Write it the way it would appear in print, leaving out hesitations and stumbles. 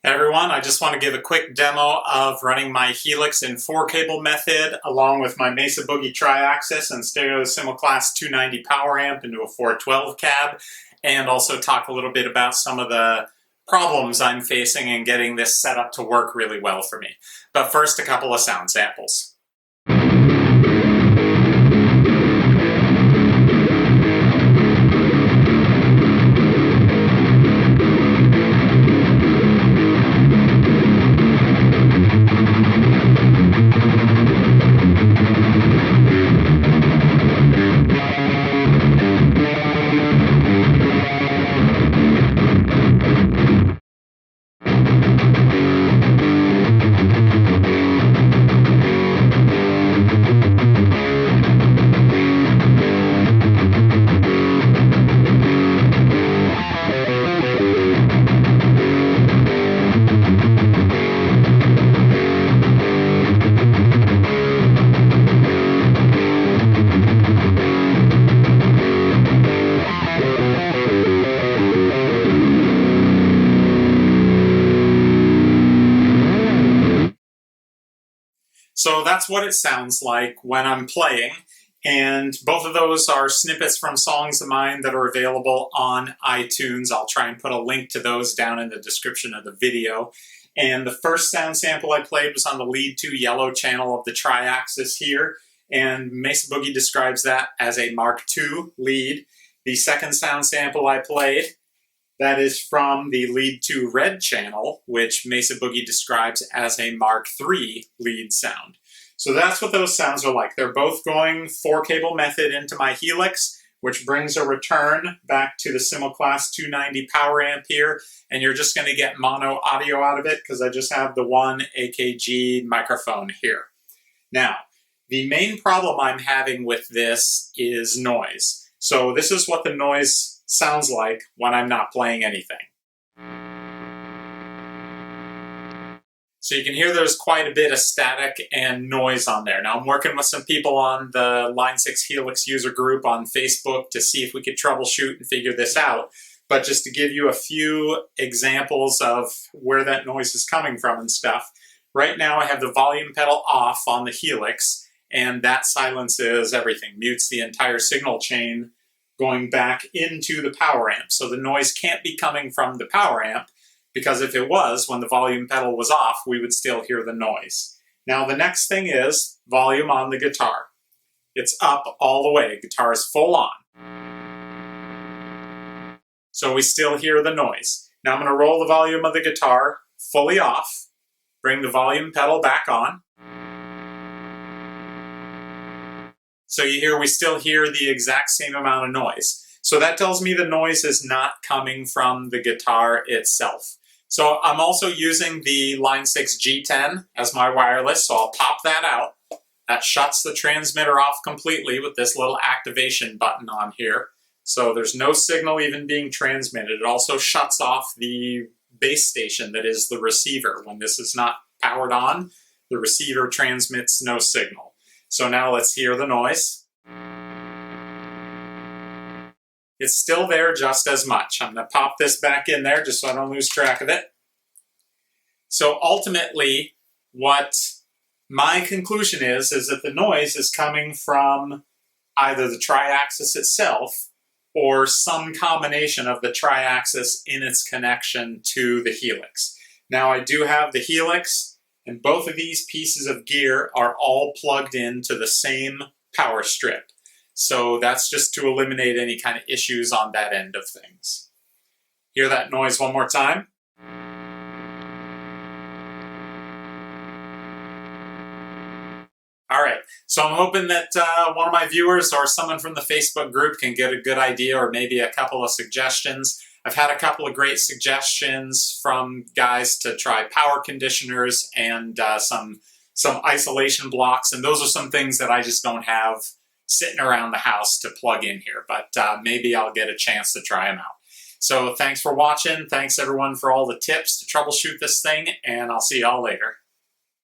Hey everyone, I just want to give a quick demo of running my Helix in 4-cable method along with my Mesa Boogie TriAxis and Stereo Simul-Class 290 power amp into a 412 cab, and also talk a little bit about some of the problems I'm facing in getting this set up to work really well for me. But first, a couple of sound samples. So that's what it sounds like when I'm playing, and both of those are snippets from songs of mine that are available on iTunes. I'll try and put a link to those down in the description of the video. And the first sound sample I played was on the lead 2 yellow channel of the TriAxis here, and Mesa Boogie describes that as a Mark II lead. The second sound sample I played, that is from the lead 2 red channel, which Mesa Boogie describes as a Mark III lead sound. So that's what those sounds are like. They're both going 4-cable method into my Helix, which brings a return back to the Simul-Class 290 power amp here, and you're just going to get mono audio out of it because I just have the one AKG microphone here. Now, the main problem I'm having with this is noise. So this is what the noise sounds like when I'm not playing anything. So you can hear there's quite a bit of static and noise on there. Now I'm working with some people on the Line 6 Helix user group on Facebook to see if we could troubleshoot and figure this out. But just to give you a few examples of where that noise is coming from and stuff, right now I have the volume pedal off on the Helix, and that silences everything, mutes the entire signal chain going back into the power amp. So the noise can't be coming from the power amp, because if it was, when the volume pedal was off, we would still hear the noise. Now the next thing is volume on the guitar. It's up all the way, guitar is full on. So we still hear the noise. Now I'm going to roll the volume of the guitar fully off, bring the volume pedal back on. So you hear, we still hear the exact same amount of noise. So that tells me the noise is not coming from the guitar itself. So I'm also using the Line 6 G10 as my wireless, so I'll pop that out. That shuts the transmitter off completely with this little activation button on here. So there's no signal even being transmitted. It also shuts off the base station that is the receiver. When this is not powered on, the receiver transmits no signal. So now let's hear the noise. It's still there just as much. I'm going to pop this back in there just so I don't lose track of it. So ultimately, what my conclusion is that the noise is coming from either the TriAxis itself or some combination of the TriAxis in its connection to the Helix. Now I do have the Helix, and both of these pieces of gear are all plugged into the same power strip. So that's just to eliminate any kind of issues on that end of things. Hear that noise one more time. All right, so I'm hoping that one of my viewers or someone from the Facebook group can get a good idea or maybe a couple of suggestions. I've had a couple of great suggestions from guys to try power conditioners and some isolation blocks, and those are some things that I just don't have sitting around the house to plug in here, but maybe I'll get a chance to try them out. So thanks for watching. Thanks everyone for all the tips to troubleshoot this thing, and I'll see y'all later.